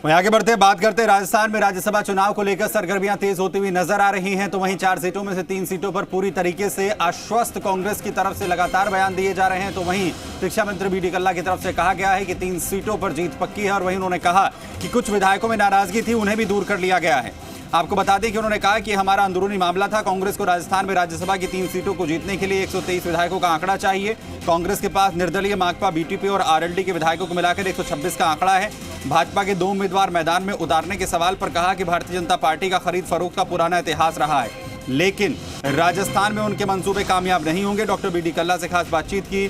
वहीं आगे बढ़ते बात करते राजस्थान में राज्यसभा चुनाव को लेकर सरगर्मियां तेज होती हुई नजर आ रही हैं। तो वहीं 4 सीटों में से 3 सीटों पर पूरी तरीके से आश्वस्त कांग्रेस की तरफ से लगातार बयान दिए जा रहे हैं। तो वहीं शिक्षा मंत्री बी डी कल्ला की तरफ से कहा गया है कि 3 सीटों पर जीत पक्की है। और वहीं उन्होंने कहा कि कुछ विधायकों में नाराजगी थी, उन्हें भी दूर कर लिया गया है। आपको बता दें कि उन्होंने कहा कि हमारा अंदरूनी मामला था। कांग्रेस को राजस्थान में राज्यसभा की 3 सीटों को जीतने के लिए 123 विधायकों का आंकड़ा चाहिए। कांग्रेस के पास निर्दलीय, माकपा, बीटीपी और आरएलडी के विधायकों को मिलाकर 126 का आंकड़ा है। भाजपा के 2 उम्मीदवार मैदान में उतारने के सवाल पर कहा कि भारतीय जनता पार्टी का खरीद फरोख्त का पुराना इतिहास रहा है, लेकिन राजस्थान में उनके मंसूबे कामयाब नहीं होंगे। डॉक्टर बी डी कल्ला से खास बातचीत की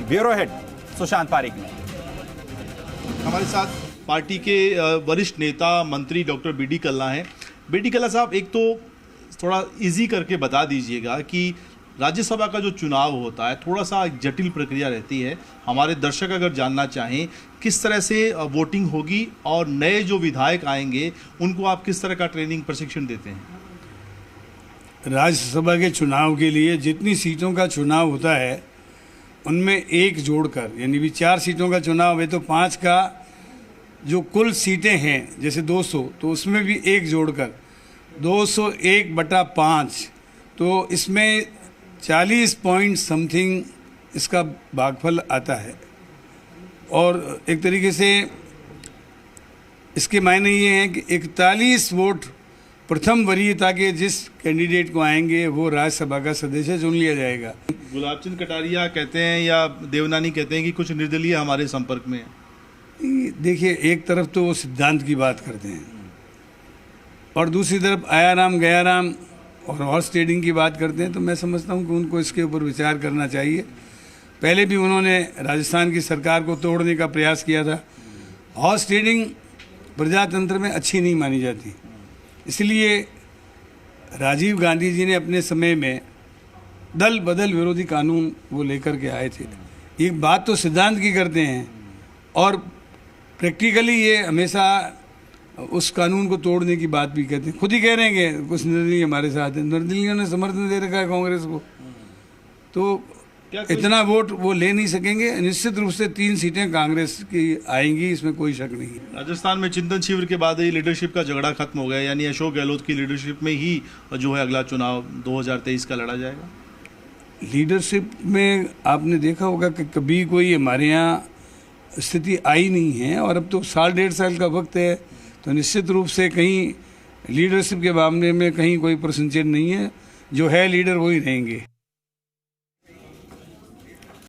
ब्यूरो हेड सुशांत पारिक ने। हमारे साथ पार्टी के वरिष्ठ नेता मंत्री डॉक्टर बी डी कल्ला हैं। बी डी कल्ला साहब, एक तो थोड़ा इजी करके बता दीजिएगा कि राज्यसभा का जो चुनाव होता है थोड़ा सा जटिल प्रक्रिया रहती है। हमारे दर्शक अगर जानना चाहें किस तरह से वोटिंग होगी और नए जो विधायक आएंगे उनको आप किस तरह का ट्रेनिंग प्रशिक्षण देते हैं? राज्यसभा के चुनाव के लिए जितनी सीटों का चुनाव होता है उनमें एक जोड़कर, यानी भी 4 सीटों का चुनाव है तो 5 का जो कुल सीटें हैं जैसे 200, तो उसमें भी एक जोड़कर 201/5, तो इसमें 40 पॉइंट समथिंग इसका भागफल आता है। और एक तरीके से इसके मायने ये हैं कि 41 वोट प्रथम वरीयता के जिस कैंडिडेट को आएंगे वो राज्यसभा का सदस्य चुन लिया जाएगा। गुलाब चंद कटारिया कहते हैं या देवनानी कहते हैं कि कुछ निर्दलीय हमारे संपर्क में है। देखिए, एक तरफ तो वो सिद्धांत की बात करते हैं और दूसरी तरफ आया राम गया राम और हॉर्स ट्रेडिंग की बात करते हैं। तो मैं समझता हूं कि उनको इसके ऊपर विचार करना चाहिए। पहले भी उन्होंने राजस्थान की सरकार को तोड़ने का प्रयास किया था। हॉर्स ट्रेडिंग प्रजातंत्र में अच्छी नहीं मानी जाती, इसलिए राजीव गांधी जी ने अपने समय में दल बदल विरोधी कानून वो लेकर के आए थे। एक बात तो सिद्धांत की करते हैं और प्रैक्टिकली ये हमेशा उस कानून को तोड़ने की बात भी कहते हैं। खुद ही कह रहे हैं कि कुछ निर्दलीय हमारे साथ हैं, निर्दलीयों ने समर्थन दे रखा है कांग्रेस को, तो इतना वोट वो ले नहीं सकेंगे। निश्चित रूप से 3 सीटें कांग्रेस की आएंगी, इसमें कोई शक नहीं। राजस्थान में चिंतन शिविर के बाद ही लीडरशिप का झगड़ा खत्म हो गया, यानी अशोक गहलोत की लीडरशिप में ही जो है अगला चुनाव 2023 का लड़ा जाएगा। लीडरशिप में आपने देखा होगा कि कभी कोई हमारे यहाँ स्थिति आई नहीं है और अब तो 1.5 साल का वक्त है, तो निश्चित रूप से कहीं लीडरशिप के मामले में कहीं कोई प्रश्नचिन्ह नहीं है। जो है लीडर वही रहेंगे।